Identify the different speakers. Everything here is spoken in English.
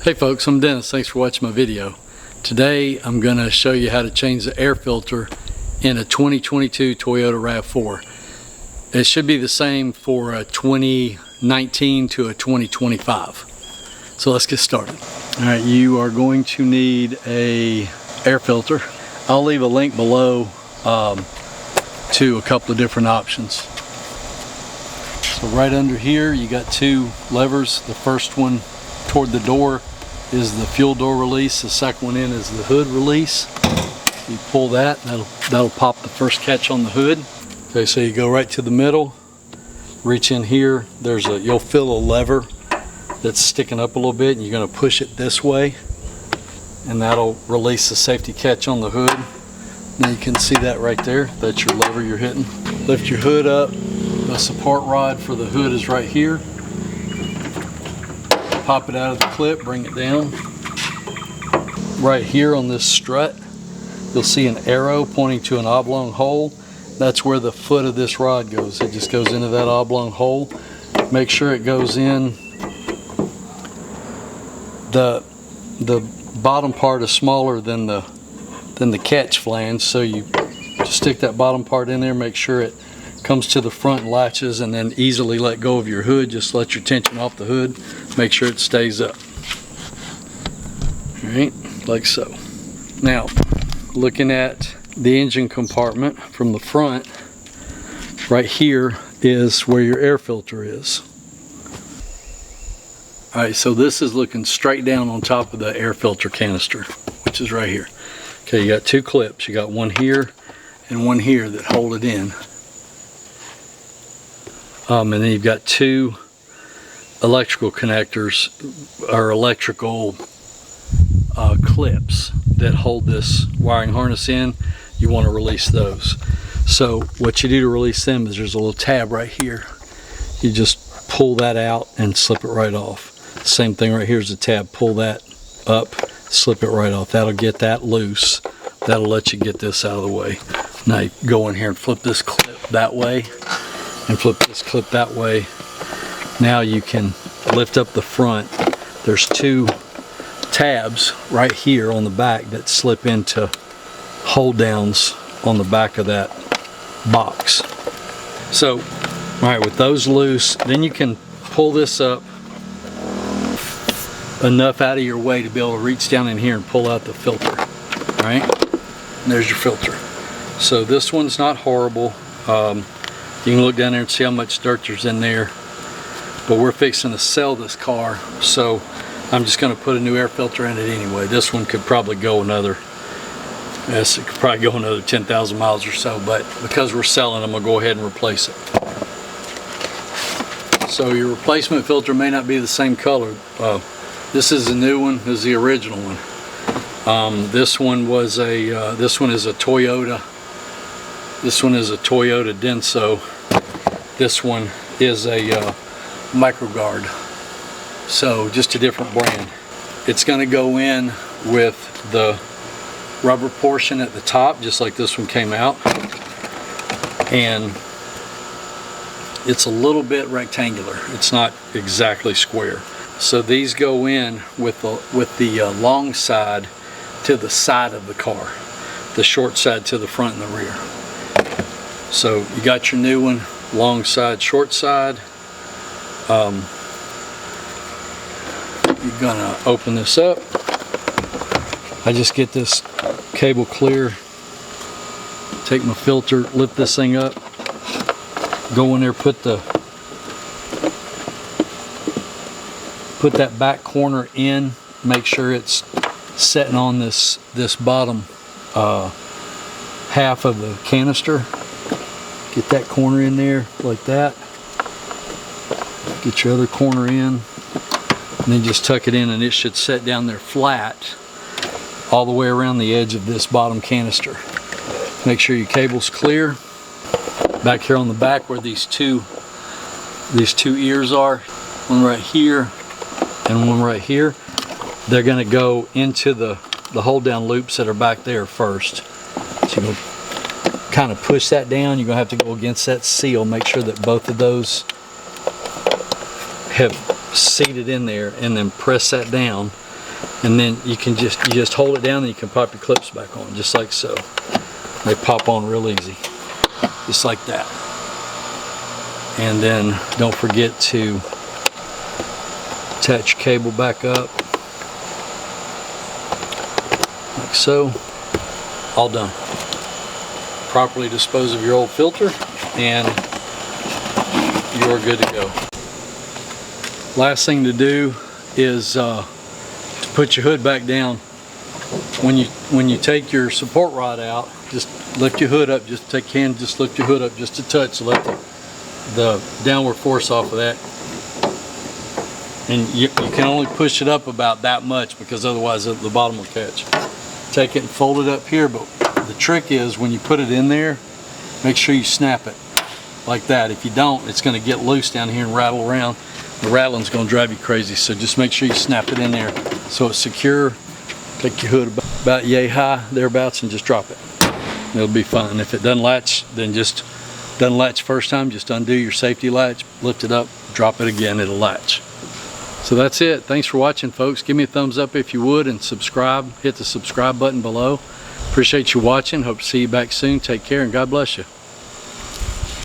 Speaker 1: Hey folks, I'm Dennis. Thanks for watching my video. Today I'm going to show you how to change the air filter in a 2022 Toyota Rav4. It should be the same for a 2019 to a 2025. So let's get started. Alright, you are going to need a air filter. I'll leave a link below to a couple of different options. So right under here you got two levers. The first one toward the door is the fuel door release. The second one in is the hood release. You pull that, that'll pop the first catch on the hood. Okay, so you go right to the middle, reach in here. You'll feel a lever that's sticking up a little bit, and you're going to push it this way, and that'll release the safety catch on the hood. Now you can see that right there. That's your lever you're hitting. Lift your hood up. The support rod for the hood is right here. Pop it out of the clip, bring it down. Right here on this strut, you'll see an arrow pointing to an oblong hole. That's where the foot of this rod goes. It just goes into that oblong hole. Make sure it goes in. The bottom part is smaller than the catch flange, so you just stick that bottom part in there. Make sure it comes to the front and latches, and then easily let go of your hood. Just let your tension off the hood. Make sure it stays up. Alright, like so. Now, looking at the engine compartment from the front, right here is where your air filter is. Alright, so this is looking straight down on top of the air filter canister, which is right here. Okay, you got two clips. You got one here and one here that hold it in. And then you've got two electrical connectors, or electrical clips that hold this wiring harness in. You want to release those. So what you do to release them is there's a little tab right here. You just pull that out and slip it right off. Same thing right here is a tab. Pull that up, slip it right off. That'll get that loose. That'll let you get this out of the way. Now you go in here and flip this clip that way and flip this clip that way. Now you can lift up the front. There's two tabs right here on the back that slip into hold downs on the back of that box. So, alright, with those loose, then you can pull this up enough out of your way to be able to reach down in here and pull out the filter. Alright, there's your filter. So this one's not horrible. You can look down there and see how much dirt there's in there. But we're fixing to sell this car, so I'm just going to put a new air filter in it anyway. This one could probably go another, yes, it could probably go another 10,000 miles or so, but because we're selling, I'm going to go ahead and replace it. So your replacement filter may not be the same color. This is the new one. This is the original one. This one is a Toyota. This one is a Toyota Denso. This one is a MicroGuard. So just a different brand. It's going to go in with the rubber portion at the top, just like this one came out. And it's a little bit rectangular. It's not exactly square. So these go in with the long side to the side of the car, the short side to the front and the rear. So you got your new one, long side, short side. You're gonna open this up. I just get this cable clear, take my filter, lift this thing up, go in there, put that back corner in, make sure it's setting on this bottom half of the canister. Get that corner in there like that. Get your other corner in, and then just tuck it in, and it should set down there flat all the way around the edge of this bottom canister. Make sure your cable's clear. Back here on the back where these two ears are, one right here and one right here, they're going to go into the hold down loops that are back there first. So you go kind of push that down. You're going to have to go against that seal, make sure that both of those have seated in there, and then press that down. And then you just hold it down and you can pop your clips back on, just like so. They pop on real easy, just like that. And then don't forget to attach your cable back up, like so. All done. Properly dispose of your old filter and you're good to go. Last thing to do is to put your hood back down. When you take your support rod out, just lift your hood up. Just take your hand, just lift your hood up just a touch to let the downward force off of that. And you can only push it up about that much, because otherwise the bottom will catch. Take it and fold it up here, but the trick is when you put it in there, make sure you snap it like that. If you don't, it's going to get loose down here and rattle around. The rattling's going to drive you crazy, so just make sure you snap it in there so it's secure. Take your hood about yay high, thereabouts, and just drop it. It'll be fine. If it doesn't latch, then just doesn't latch first time, just undo your safety latch, lift it up, drop it again, it'll latch. So that's it. Thanks for watching, folks. Give me a thumbs up if you would, and subscribe. Hit the subscribe button below. Appreciate you watching. Hope to see you back soon. Take care, and God bless you.